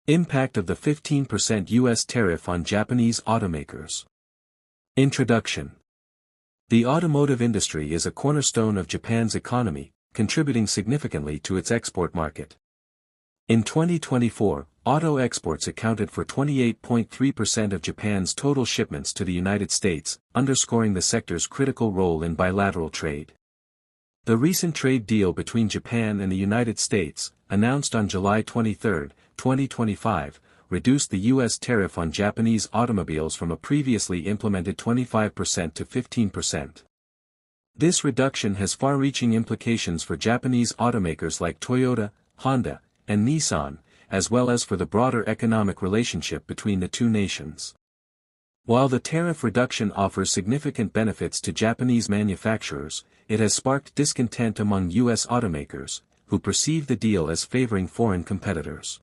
Impact of the 15% U.S. tariff on Japanese automakers. Introduction. The automotive industry is a cornerstone of Japan's economy, contributing significantly to its export market. In 2024, auto exports accounted for 28.3% of Japan's total shipments to the United States, underscoring the sector's critical role in bilateral trade. The recent trade deal between Japan and the United States, announced on July 23, 2025, reduced the U.S. tariff on Japanese automobiles from a previously implemented 25% to 15%. This reduction has far-reaching implications for Japanese automakers like Toyota, Honda, and Nissan, as well as for the broader economic relationship between the two nations. While the tariff reduction offers significant benefits to Japanese manufacturers, it has sparked discontent among U.S. automakers, who perceive the deal as favoring foreign competitors.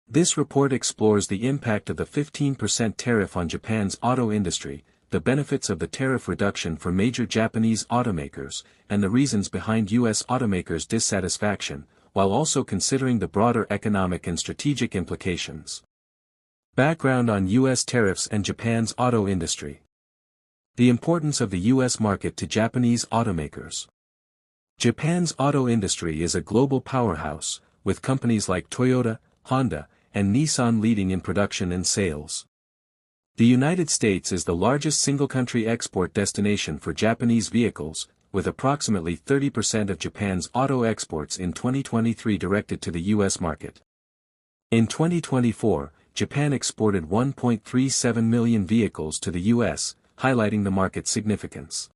This report explores the impact of the 15% tariff on Japan's auto industry, the benefits of the tariff reduction for major Japanese automakers, and the reasons behind U.S. automakers' dissatisfaction, while also considering the broader economic and strategic implications. Background on U.S. tariffs and Japan's auto industry. The importance of the U.S. market to Japanese automakers. Japan's auto industry is a global powerhouse, with companies like Toyota, Honda, and Nissan leading in production and sales. The United States is the largest single-country export destination for Japanese vehicles, with approximately 30% of Japan's auto exports in 2023 directed to the U.S. market. In 2024, Japan exported 1.37 million vehicles to the U.S., highlighting the market's significance.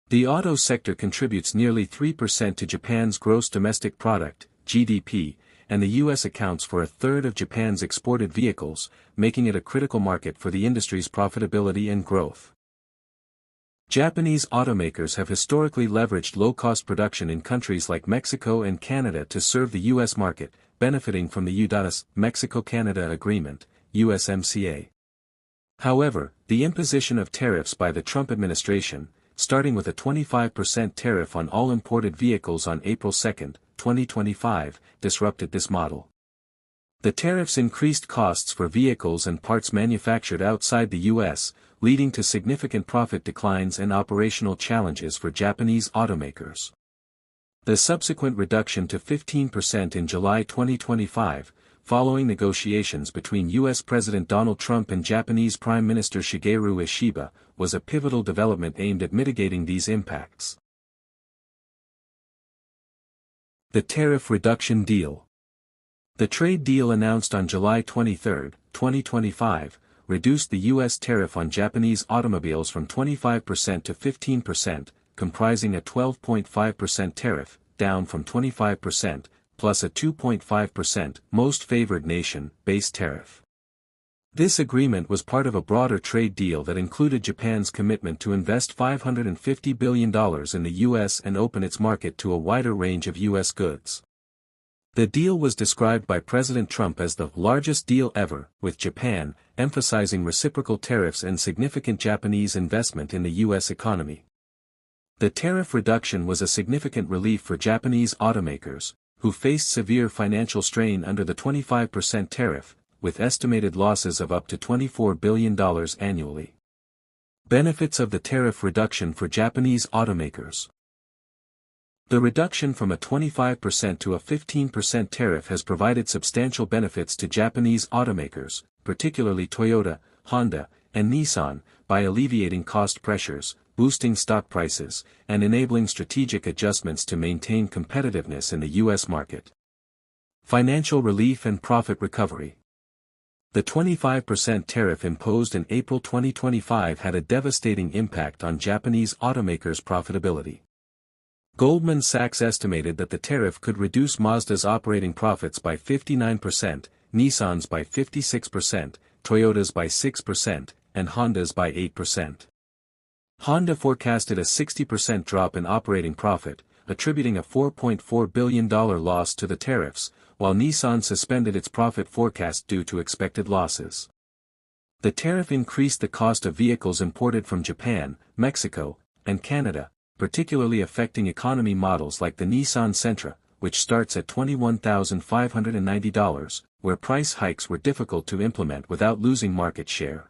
The auto sector contributes nearly 3% to Japan's gross domestic product, GDP, and the U.S. accounts for a third of Japan's exported vehicles, making it a critical market for the industry's profitability and growth. Japanese automakers have historically leveraged low-cost production in countries like Mexico and Canada to serve the U.S. market, benefiting from the USMCA Mexico-Canada Agreement, USMCA. However, the imposition of tariffs by the Trump administration, starting with a 25% tariff on all imported vehicles on April 2, 2025, disrupted this model. The tariffs increased costs for vehicles and parts manufactured outside the U.S., leading to significant profit declines and operational challenges for Japanese automakers. The subsequent reduction to 15% in July 2025, following negotiations between U.S. President Donald Trump and Japanese Prime Minister Shigeru Ishiba, was a pivotal development aimed at mitigating these impacts. The Tariff Reduction Deal. The trade deal announced on July 23, 2025, reduced the U.S. tariff on Japanese automobiles from 25% to 15%, comprising a 12.5% tariff, down from 25%, plus a 2.5% most favored nation base tariff. This agreement was part of a broader trade deal that included Japan's commitment to invest $550 billion in the U.S. and open its market to a wider range of U.S. goods. The deal was described by President Trump as the largest deal ever, with Japan, emphasizing reciprocal tariffs and significant Japanese investment in the U.S. economy. The tariff reduction was a significant relief for Japanese automakers, who faced severe financial strain under the 25% tariff, with estimated losses of up to $24 billion annually. Benefits of the tariff reduction for Japanese automakers. The reduction from a 25% to a 15% tariff has provided substantial benefits to Japanese automakers, particularly Toyota, Honda, and Nissan, by alleviating cost pressures, boosting stock prices, and enabling strategic adjustments to maintain competitiveness in the U.S. market. Financial relief and profit recovery. The 25% tariff imposed in April 2025 had a devastating impact on Japanese automakers' profitability. Goldman Sachs estimated that the tariff could reduce Mazda's operating profits by 59%, Nissan's by 56%, Toyota's by 6%, and Honda's by 8%. Honda forecasted a 60% drop in operating profit, attributing a $4.4 billion loss to the tariffs, while Nissan suspended its profit forecast due to expected losses. The tariff increased the cost of vehicles imported from Japan, Mexico, and Canada, particularly affecting economy models like the Nissan Sentra, which starts at $21,590, where price hikes were difficult to implement without losing market share.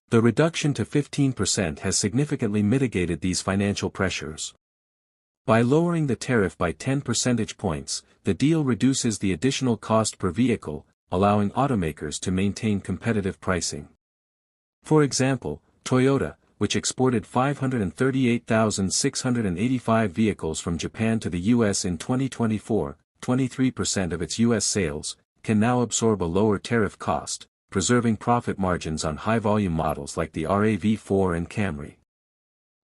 The reduction to 15% has significantly mitigated these financial pressures. By lowering the tariff by 10 percentage points, the deal reduces the additional cost per vehicle, allowing automakers to maintain competitive pricing. For example, Toyota, which exported 538,685 vehicles from Japan to the U.S. in 2024, 23% of its U.S. sales, can now absorb a lower tariff cost, preserving profit margins on high-volume models like the RAV4 and Camry.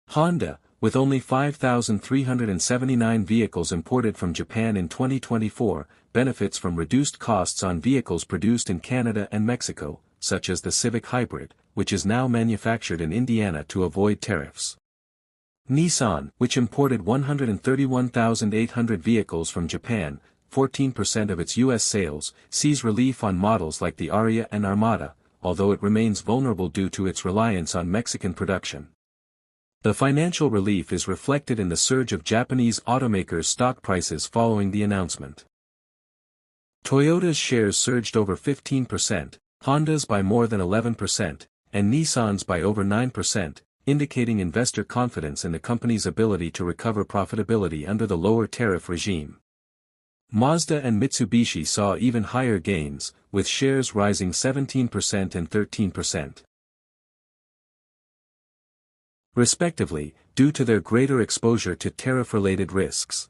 Honda, with only 5,379 vehicles imported from Japan in 2024, benefits from reduced costs on vehicles produced in Canada and Mexico, such as the Civic Hybrid, which is now manufactured in Indiana to avoid tariffs. Nissan, which imported 131,800 vehicles from Japan, 14% of its U.S. sales, sees relief on models like the Aria and Armada, although it remains vulnerable due to its reliance on Mexican production. The financial relief is reflected in the surge of Japanese automakers' stock prices following the announcement. Toyota's shares surged over 15%, Honda's by more than 11%, and Nissan's by over 9%, indicating investor confidence in the company's ability to recover profitability under the lower tariff regime. Mazda and Mitsubishi saw even higher gains, with shares rising 17% and 13%. Respectively, due to their greater exposure to tariff-related risks.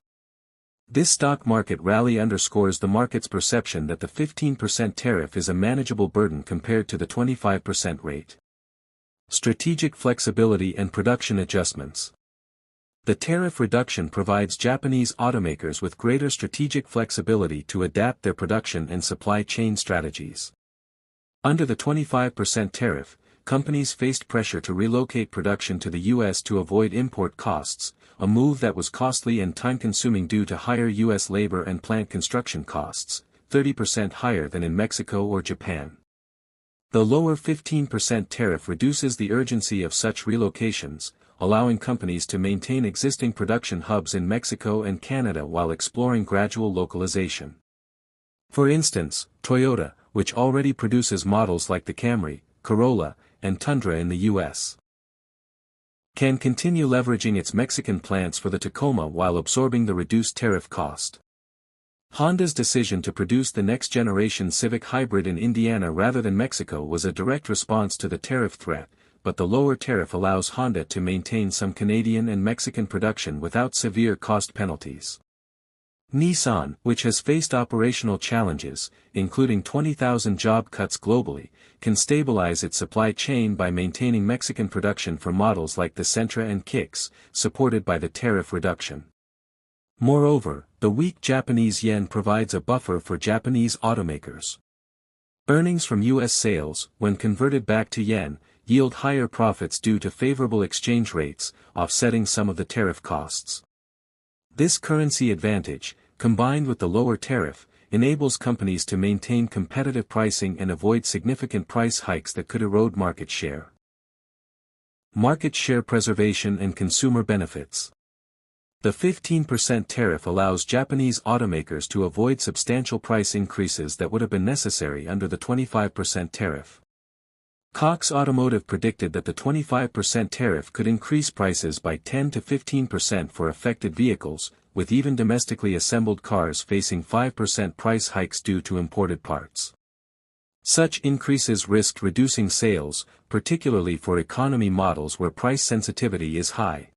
This stock market rally underscores the market's perception that the 15% tariff is a manageable burden compared to the 25% rate. Strategic flexibility and production adjustments. The tariff reduction provides Japanese automakers with greater strategic flexibility to adapt their production and supply chain strategies. Under the 25% tariff, companies faced pressure to relocate production to the U.S. to avoid import costs, a move that was costly and time-consuming due to higher U.S. labor and plant construction costs, 30% higher than in Mexico or Japan. The lower 15% tariff reduces the urgency of such relocations, allowing companies to maintain existing production hubs in Mexico and Canada while exploring gradual localization. For instance, Toyota, which already produces models like the Camry, Corolla, and Tundra in the U.S., can continue leveraging its Mexican plants for the Tacoma while absorbing the reduced tariff cost. Honda's decision to produce the next-generation Civic Hybrid in Indiana rather than Mexico was a direct response to the tariff threat, but the lower tariff allows Honda to maintain some Canadian and Mexican production without severe cost penalties. Nissan, which has faced operational challenges, including 20,000 job cuts globally, can stabilize its supply chain by maintaining Mexican production for models like the Sentra and Kicks, supported by the tariff reduction. Moreover, the weak Japanese yen provides a buffer for Japanese automakers. Earnings from U.S. sales, when converted back to yen, yield higher profits due to favorable exchange rates, offsetting some of the tariff costs. This currency advantage, combined with the lower tariff, enables companies to maintain competitive pricing and avoid significant price hikes that could erode market share. Market share preservation and consumer benefits. The 15% tariff allows Japanese automakers to avoid substantial price increases that would have been necessary under the 25% tariff. Cox Automotive predicted that the 25% tariff could increase prices by 10 to 15% for affected vehicles, with even domestically assembled cars facing 5% price hikes due to imported parts. Such increases risked reducing sales, particularly for economy models where price sensitivity is high.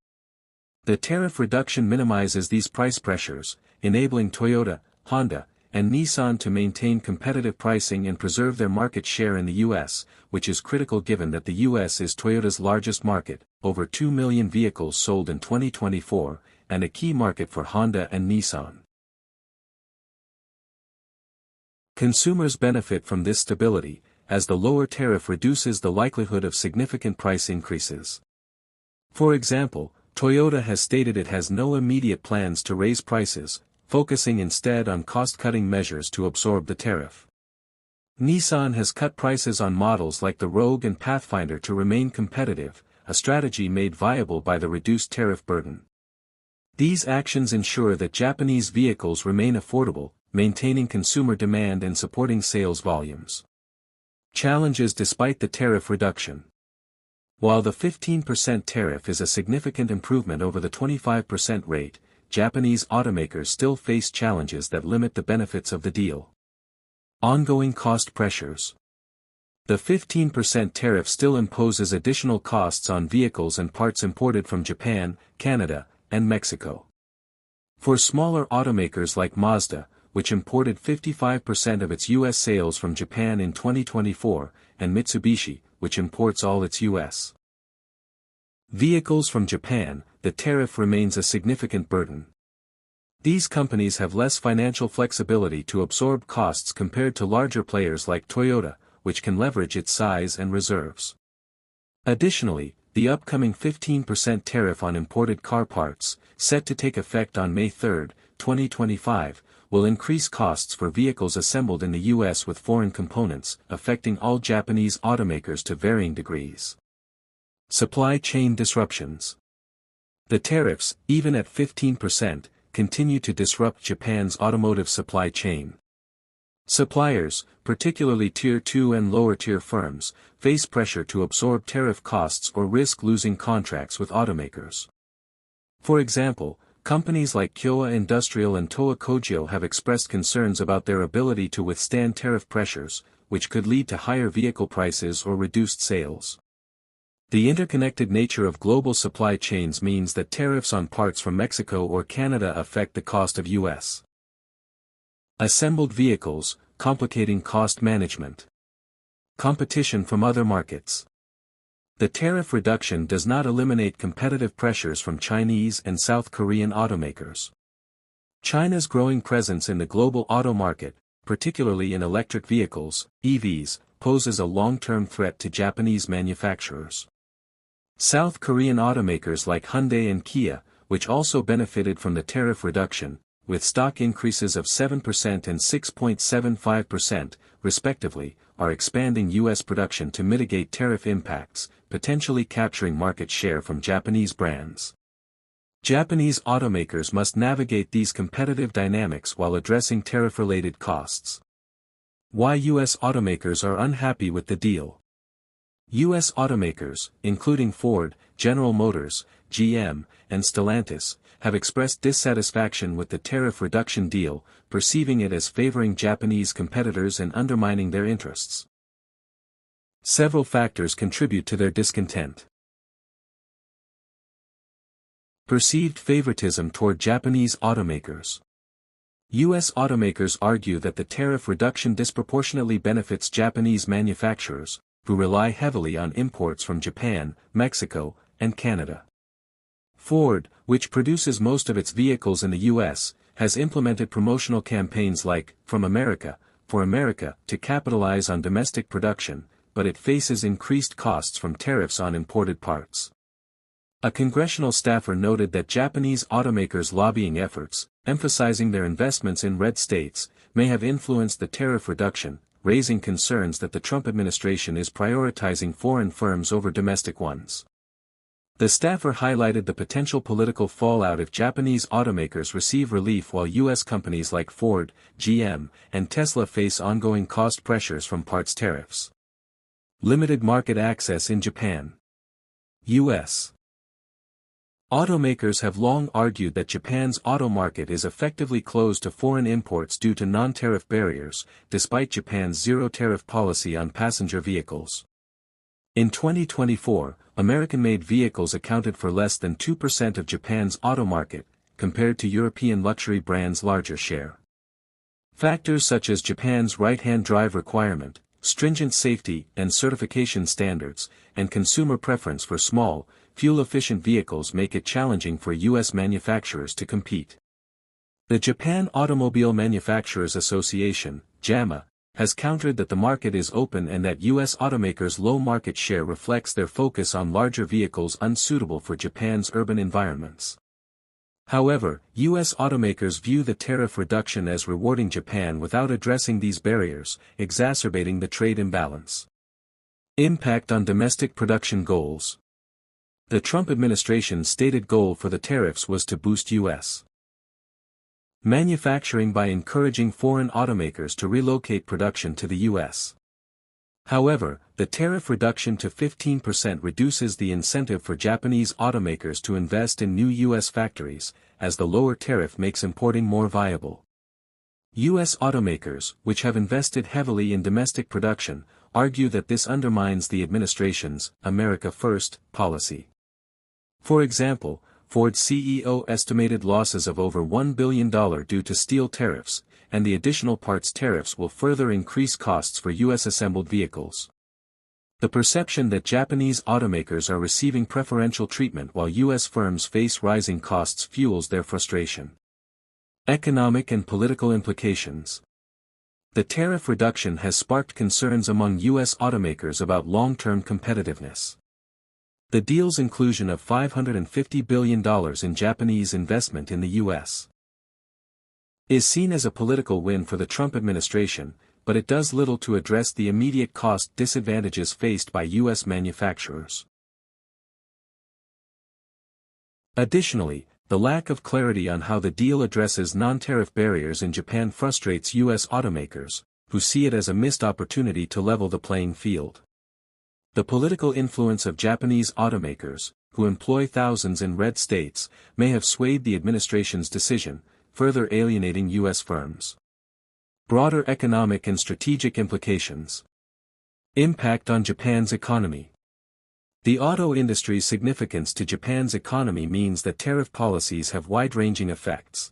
The tariff reduction minimizes these price pressures, enabling Toyota, Honda, and Nissan to maintain competitive pricing and preserve their market share in the U.S., which is critical given that the U.S. is Toyota's largest market, over 2 million vehicles sold in 2024, and a key market for Honda and Nissan. Consumers benefit from this stability, as the lower tariff reduces the likelihood of significant price increases. For example, Toyota has stated it has no immediate plans to raise prices, focusing instead on cost-cutting measures to absorb the tariff. Nissan has cut prices on models like the Rogue and Pathfinder to remain competitive, a strategy made viable by the reduced tariff burden. These actions ensure that Japanese vehicles remain affordable, maintaining consumer demand and supporting sales volumes. Challenges despite the tariff reduction. While the 15% tariff is a significant improvement over the 25% rate, Japanese automakers still face challenges that limit the benefits of the deal. Ongoing cost pressures. The 15% tariff still imposes additional costs on vehicles and parts imported from Japan, Canada, and Mexico. For smaller automakers like Mazda, which imported 55% of its U.S. sales from Japan in 2024, and Mitsubishi, which imports all its U.S. vehicles from Japan, the tariff remains a significant burden. These companies have less financial flexibility to absorb costs compared to larger players like Toyota, which can leverage its size and reserves. Additionally, the upcoming 15% tariff on imported car parts, set to take effect on May 3, 2025, will increase costs for vehicles assembled in the U.S. with foreign components, affecting all Japanese automakers to varying degrees. Supply chain disruptions. The tariffs, even at 15%, continue to disrupt Japan's automotive supply chain. Suppliers, particularly Tier 2 and lower-tier firms, face pressure to absorb tariff costs or risk losing contracts with automakers. For example, companies like Kyowa Industrial and Toa Kogyo have expressed concerns about their ability to withstand tariff pressures, which could lead to higher vehicle prices or reduced sales. The interconnected nature of global supply chains means that tariffs on parts from Mexico or Canada affect the cost of U.S. assembled vehicles, complicating cost management. Competition from other markets. The tariff reduction does not eliminate competitive pressures from Chinese and South Korean automakers. China's growing presence in the global auto market, particularly in electric vehicles, EVs, poses a long-term threat to Japanese manufacturers. South Korean automakers like Hyundai and Kia, which also benefited from the tariff reduction, with stock increases of 7% and 6.75%, respectively, are expanding U.S. production to mitigate tariff impacts, potentially capturing market share from Japanese brands. Japanese automakers must navigate these competitive dynamics while addressing tariff-related costs. Why U.S. automakers are unhappy with the deal. U.S. automakers, including Ford, General Motors, GM, and Stellantis, have expressed dissatisfaction with the tariff reduction deal, perceiving it as favoring Japanese competitors and undermining their interests. Several factors contribute to their discontent. Perceived favoritism toward Japanese automakers. U.S. automakers argue that the tariff reduction disproportionately benefits Japanese manufacturers, who rely heavily on imports from Japan, Mexico, and Canada. Ford, which produces most of its vehicles in the U.S., has implemented promotional campaigns like, From America, for America, to capitalize on domestic production, but it faces increased costs from tariffs on imported parts. A congressional staffer noted that Japanese automakers' lobbying efforts, emphasizing their investments in red states, may have influenced the tariff reduction, raising concerns that the Trump administration is prioritizing foreign firms over domestic ones. The staffer highlighted the potential political fallout if Japanese automakers receive relief while U.S. companies like Ford, GM, and Tesla face ongoing cost pressures from parts tariffs. Limited market access in Japan. U.S. automakers have long argued that Japan's auto market is effectively closed to foreign imports due to non-tariff barriers, despite Japan's zero-tariff policy on passenger vehicles. In 2024, American-made vehicles accounted for less than 2% of Japan's auto market, compared to European luxury brands' larger share. Factors such as Japan's right-hand drive requirement, stringent safety and certification standards, and consumer preference for small, fuel-efficient vehicles make it challenging for U.S. manufacturers to compete. The Japan Automobile Manufacturers Association, JAMA, has countered that the market is open and that U.S. automakers' low market share reflects their focus on larger vehicles unsuitable for Japan's urban environments. However, U.S. automakers view the tariff reduction as rewarding Japan without addressing these barriers, exacerbating the trade imbalance. Impact on domestic production goals. The Trump administration's stated goal for the tariffs was to boost U.S. manufacturing by encouraging foreign automakers to relocate production to the U.S. However, the tariff reduction to 15% reduces the incentive for Japanese automakers to invest in new U.S. factories, as the lower tariff makes importing more viable. U.S. automakers, which have invested heavily in domestic production, argue that this undermines the administration's "America First" policy. For example, Ford's CEO estimated losses of over $1 billion due to steel tariffs, and the additional parts tariffs will further increase costs for U.S.-assembled vehicles. The perception that Japanese automakers are receiving preferential treatment while U.S. firms face rising costs fuels their frustration. Economic and political implications. The tariff reduction has sparked concerns among U.S. automakers about long-term competitiveness. The deal's inclusion of $550 billion in Japanese investment in the U.S. is seen as a political win for the Trump administration, but it does little to address the immediate cost disadvantages faced by U.S. manufacturers. Additionally, the lack of clarity on how the deal addresses non-tariff barriers in Japan frustrates U.S. automakers, who see it as a missed opportunity to level the playing field. The political influence of Japanese automakers, who employ thousands in red states, may have swayed the administration's decision, further alienating U.S. firms. Broader economic and strategic implications. Impact on Japan's economy. The auto industry's significance to Japan's economy means that tariff policies have wide-ranging effects.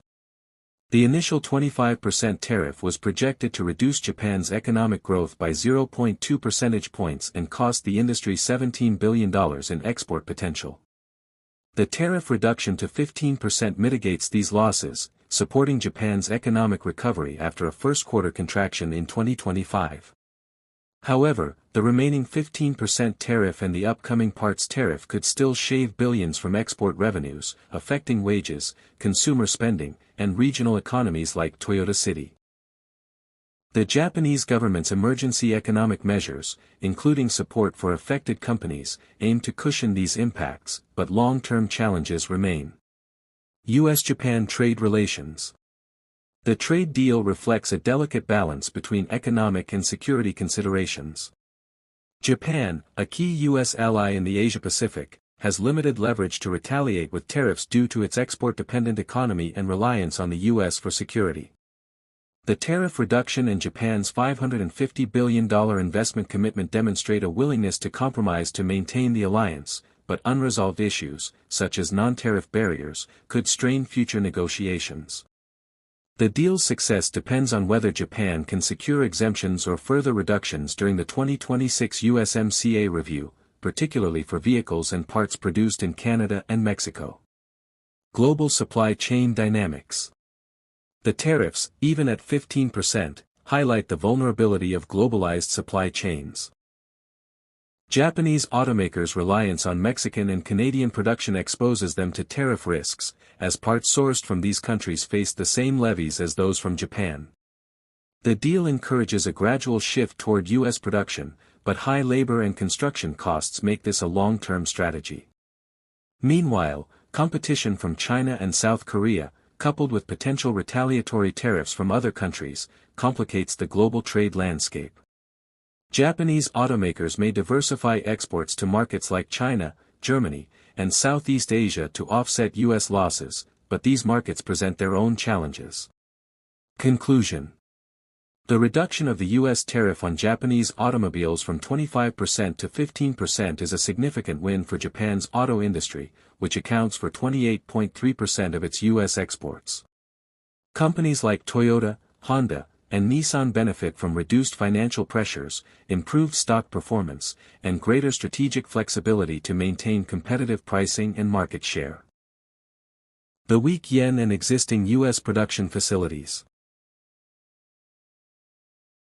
The initial 25% tariff was projected to reduce Japan's economic growth by 0.2 percentage points and cost the industry $17 billion in export potential. The tariff reduction to 15% mitigates these losses, supporting Japan's economic recovery after a first-quarter contraction in 2025. However, the remaining 15% tariff and the upcoming parts tariff could still shave billions from export revenues, affecting wages, consumer spending, and regional economies like Toyota City. The Japanese government's emergency economic measures, including support for affected companies, aim to cushion these impacts, but long-term challenges remain. U.S.-Japan trade relations. The trade deal reflects a delicate balance between economic and security considerations. Japan, a key U.S. ally in the Asia-Pacific, has limited leverage to retaliate with tariffs due to its export-dependent economy and reliance on the U.S. for security. The tariff reduction and Japan's $550 billion investment commitment demonstrate a willingness to compromise to maintain the alliance, but unresolved issues, such as non-tariff barriers, could strain future negotiations. The deal's success depends on whether Japan can secure exemptions or further reductions during the 2026 USMCA review, particularly for vehicles and parts produced in Canada and Mexico. Global supply chain dynamics. The tariffs, even at 15%, highlight the vulnerability of globalized supply chains. Japanese automakers' reliance on Mexican and Canadian production exposes them to tariff risks, as parts sourced from these countries face the same levies as those from Japan. The deal encourages a gradual shift toward U.S. production, but high labor and construction costs make this a long-term strategy. Meanwhile, competition from China and South Korea, coupled with potential retaliatory tariffs from other countries, complicates the global trade landscape. Japanese automakers may diversify exports to markets like China, Germany, and Southeast Asia to offset U.S. losses, but these markets present their own challenges. Conclusion. The reduction of the U.S. tariff on Japanese automobiles from 25% to 15% is a significant win for Japan's auto industry, which accounts for 28.3% of its U.S. exports. Companies like Toyota, Honda, and Nissan benefit from reduced financial pressures, improved stock performance, and greater strategic flexibility to maintain competitive pricing and market share. The weak yen and existing U.S. production facilities.